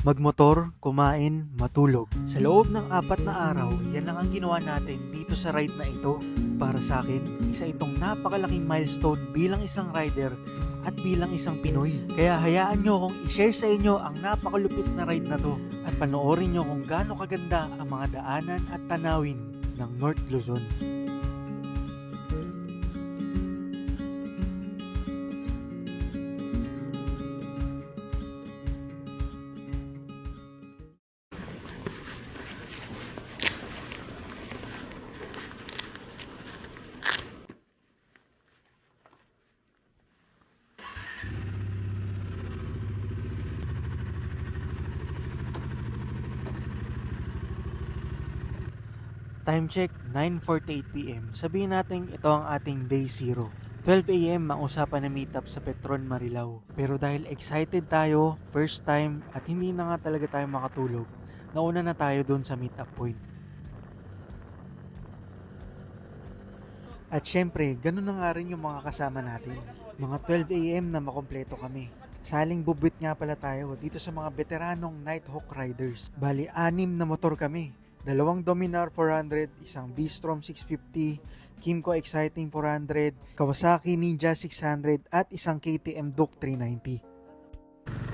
Magmotor, kumain, matulog. Sa loob ng 4 na araw, yan lang ang ginawa natin dito sa ride na ito. Para sa akin, isa itong napakalaking milestone bilang isang rider at bilang isang Pinoy. Kaya hayaan nyo akong i-share sa inyo ang napakalupit na ride na to at panoorin nyo kung gaano kaganda ang mga daanan at tanawin ng North Luzon. Time check, 9:48pm. Sabihin natin ito ang ating day 0. 12am ang usapan na meetup sa Petron Marilao. Pero dahil excited tayo, first time, at hindi na nga talaga tayo makatulog, nauna na tayo doon sa meetup point. At syempre, ganun na nga rin yung mga kasama natin. Mga 12am na makompleto kami. Saling bubwit nga pala tayo dito sa mga veteranong Nighthawk Riders. Bali, 6 na motor kami. 2 Dominar 400, isang B-Strom 650, Kymco Exciting 400, Kawasaki Ninja 600 at isang KTM Duke 390.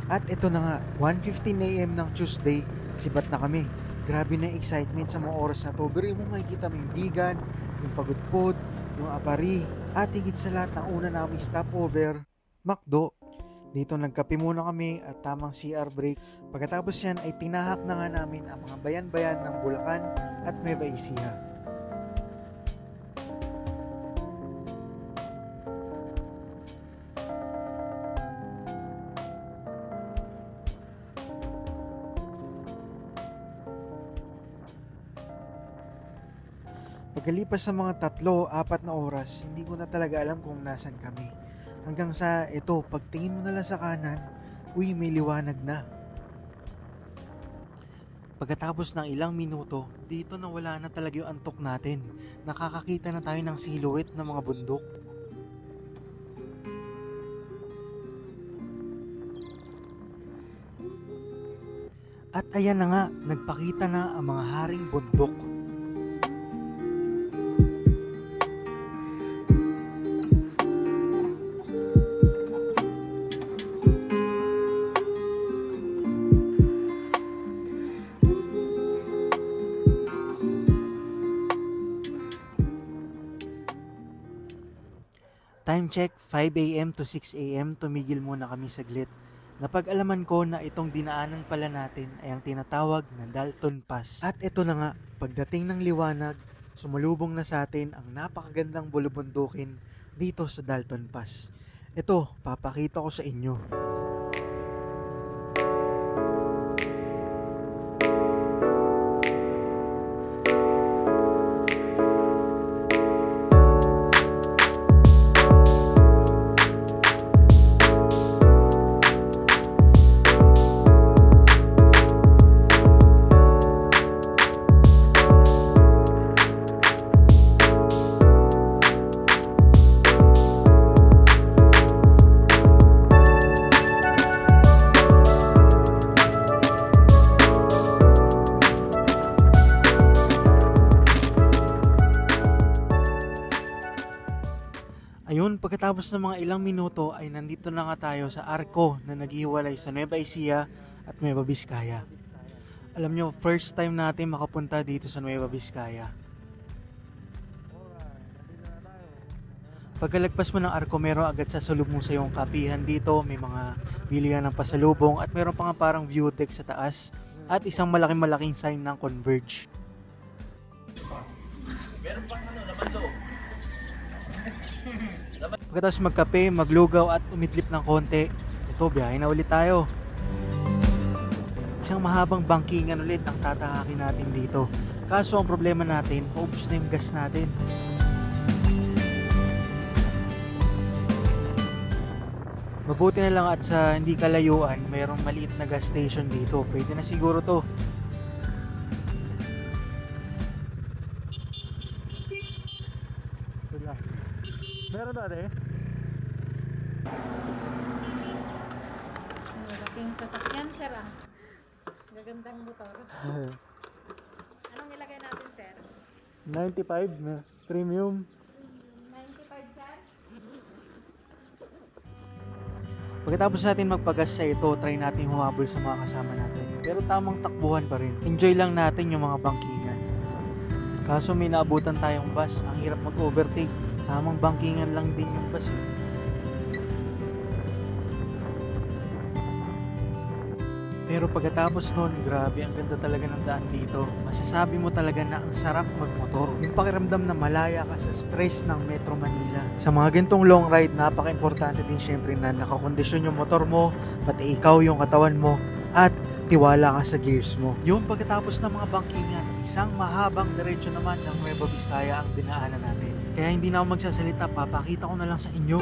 At ito na nga, 1:15am ng Tuesday, sibat na kami. Grabe na excitement sa mga oras na to. Pero mo makikita mo yung vegan, yung pagudpod, yung apari, at higit sa lahat ng una namin stopover, McDo. Dito nagkape muna kami at tamang CR break. Pagkatapos yan ay tinahak na nga namin ang mga bayan-bayan ng Bulacan at Nueva Ecija. Pagkalipas sa mga 3-4 na oras, hindi ko na talaga alam kung nasan kami. Hanggang sa ito, pagtingin mo na lang sa kanan, uy, may liwanag na. Pagkatapos ng ilang minuto, dito na wala na talaga yung antok natin. Nakakakita na tayo ng silhouette ng mga bundok. At ayan na nga, nagpakita na ang mga haring bundok. Time check, 5am to 6am, tumigil muna kami saglit. Napag-alaman ko na itong dinaanan pala natin ay ang tinatawag na Dalton Pass. At ito na nga, pagdating ng liwanag, sumalubong na sa atin ang napakagandang bulubundukin dito sa Dalton Pass. Ito, papakita ko sa inyo. Ayun, pagkatapos ng mga ilang minuto ay nandito na nga tayo sa arko na naghihiwalay sa Nueva Ecija at Nueva Vizcaya. Alam nyo, first time natin makapunta dito sa Nueva Vizcaya. Pagkalagpas mo ng arko, meron agad sasalubong sa yung kapihan dito. May mga bilihan ng pasalubong at meron pa nga parang view deck sa taas at isang malaking sign ng Converge. Meron pang laman loob. Pagkatapos magkape, maglugaw at umidlip ng konti, ito, biyahe na ulit tayo. Isang mahabang bangkingan ulit ang tatahakin natin dito. Kaso ang problema natin, paubos na yung gas natin. Mabuti na lang at sa hindi kalayuan, mayroong maliit na gas station dito. Pwede na siguro to. Meron dati? Malaking sasakyan, sir ah. Magagandang motor. Anong nilagay natin, sir? 95 na premium. 95, sir? Pagkatapos natin magpagas sa ito, try natin humabol sa mga kasama natin. Pero tamang takbuhan pa rin. Enjoy lang natin yung mga bangkingan. Kaso may naabutan tayong bus, ang hirap mag-overtake. Tamang bangkingan lang din yung bus eh. Pero pagkatapos nun, grabe, ang ganda talaga ng daan dito. Masasabi mo talaga na ang sarap magmotor. Yung pakiramdam na malaya ka sa stress ng Metro Manila. Sa mga gantong long ride, napaka-importante din syempre na nakakondisyon yung motor mo, pati ikaw yung katawan mo, at tiwala ka sa gears mo. Yung pagkatapos ng mga bangkingan, isang mahabang diretso naman ng Nueva Vizcaya ang dinaanan natin. Kaya hindi na ako magsasalita, papakita ko na lang sa inyo.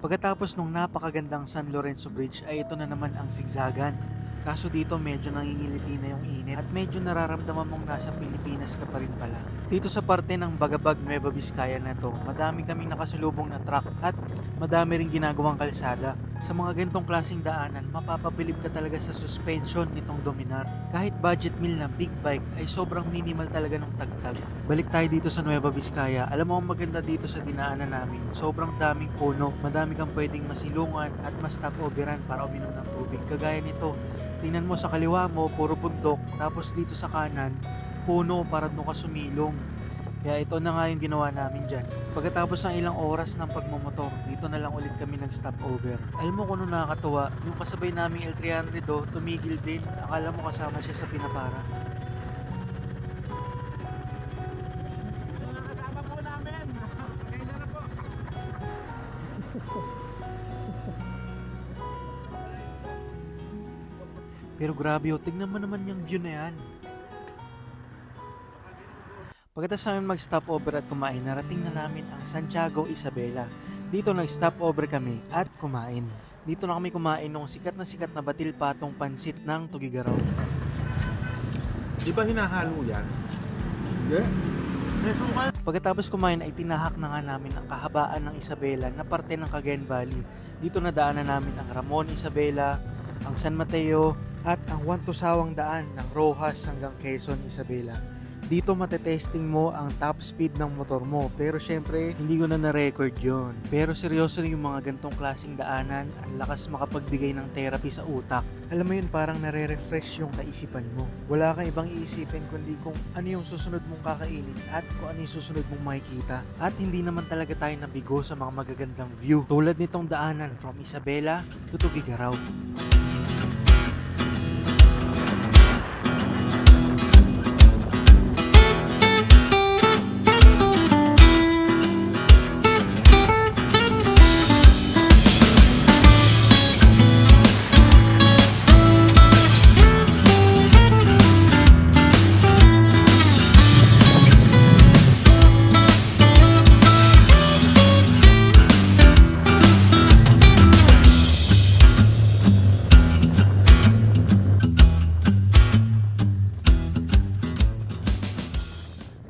Pagkatapos nung napakagandang San Lorenzo Bridge ay ito na naman ang zigzagan. Kaso dito medyo nangingiliti na yung init at medyo nararamdaman mong nasa Pilipinas ka pa rin pala. Dito sa parte ng Bagabag Nueva Vizcaya na to, madami kaming nakasalubong na truck at madami rin ginagawang kalsada. Sa mga ganitong klaseng daanan, mapapabilib ka talaga sa suspension nitong Dominar. Kahit budget meal na big bike ay sobrang minimal talaga ng tagtag. Balik tayo dito sa Nueva Vizcaya. Alam mo ang maganda dito sa dinaanan namin, sobrang daming puno, madami kang pwedeng masilungan at ma-stopoveran para uminom ng tubig. Kagaya nito, tingnan mo sa kaliwa mo, puro bundok, tapos dito sa kanan, puno para doon ka sumilong. Kaya ito na nga yung ginawa namin dyan. Pagkatapos ng ilang oras ng pagmamotor, dito na lang ulit kami nag-stopover. Alam mo kung ano nakakatawa, yung kasabay naming L300 tumigil din. Akala mo kasama siya sa pinapara. Kasama po namin. Kailan na po? Pero grabe tignan mo naman yung view na yan. Pagkatapos namin mag-stopover at kumain, narating na namin ang Santiago Isabela. Dito nag-stopover kami at kumain. Dito na kami kumain nung sikat na batil patong pansit ng Tugigaraw. Di ba hinahalo yan? Hindi. Pagkatapos kumain ay tinahak na nga namin ang kahabaan ng Isabela na parte ng Cagayan Valley. Dito nadaanan namin ang Ramon Isabela, ang San Mateo, at ang Wantosawang daan ng Rojas hanggang Quezon Isabela. Dito matetesting mo ang top speed ng motor mo. Pero syempre, hindi ko na na-record yon. Pero seryoso yung mga gantong klaseng daanan. Ang lakas makapagbigay ng therapy sa utak. Alam mo yun, parang nare-refresh yung kaisipan mo. Wala kang ibang iisipin kundi kung ano yung susunod mong kakainin at kung ano yung susunod mong makikita. At hindi naman talaga tayo nabigo sa mga magagandang view. Tulad nitong daanan from Isabela to Tugigaraw.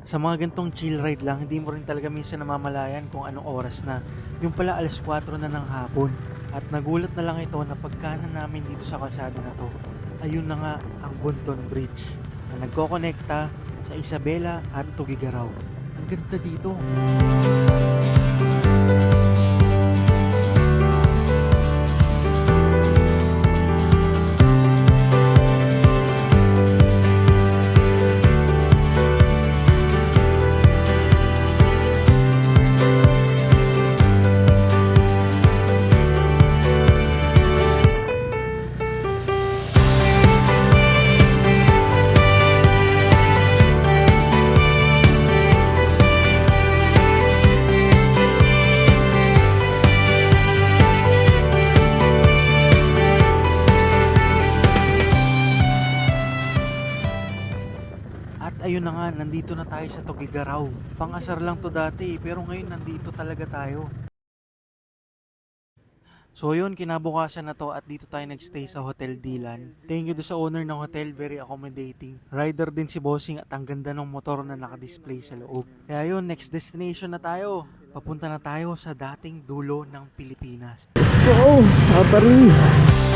Sa mga gantong chill ride lang, hindi mo rin talaga minsan namamalayan kung anong oras na. Yung pala alas 4 na ng hapon. At nagulat na lang ito na pagkanan namin dito sa kalsada na to. Ayun na nga ang Bunton Bridge na nagkokonekta sa Isabela at Tugigaraw. Ang ganda dito. At ayun na nga, nandito na tayo sa Tugigaraw. Pangasar lang to dati, pero ngayon nandito talaga tayo. So yun, kinabukasan na to at dito tayo nagstay sa Hotel Dilan. Thank you do sa owner ng hotel, very accommodating. Rider din si Bossing at ang ganda ng motor na nakadisplay sa loob. Kaya yun, next destination na tayo. Papunta na tayo sa dating dulo ng Pilipinas. Let's go! Apari!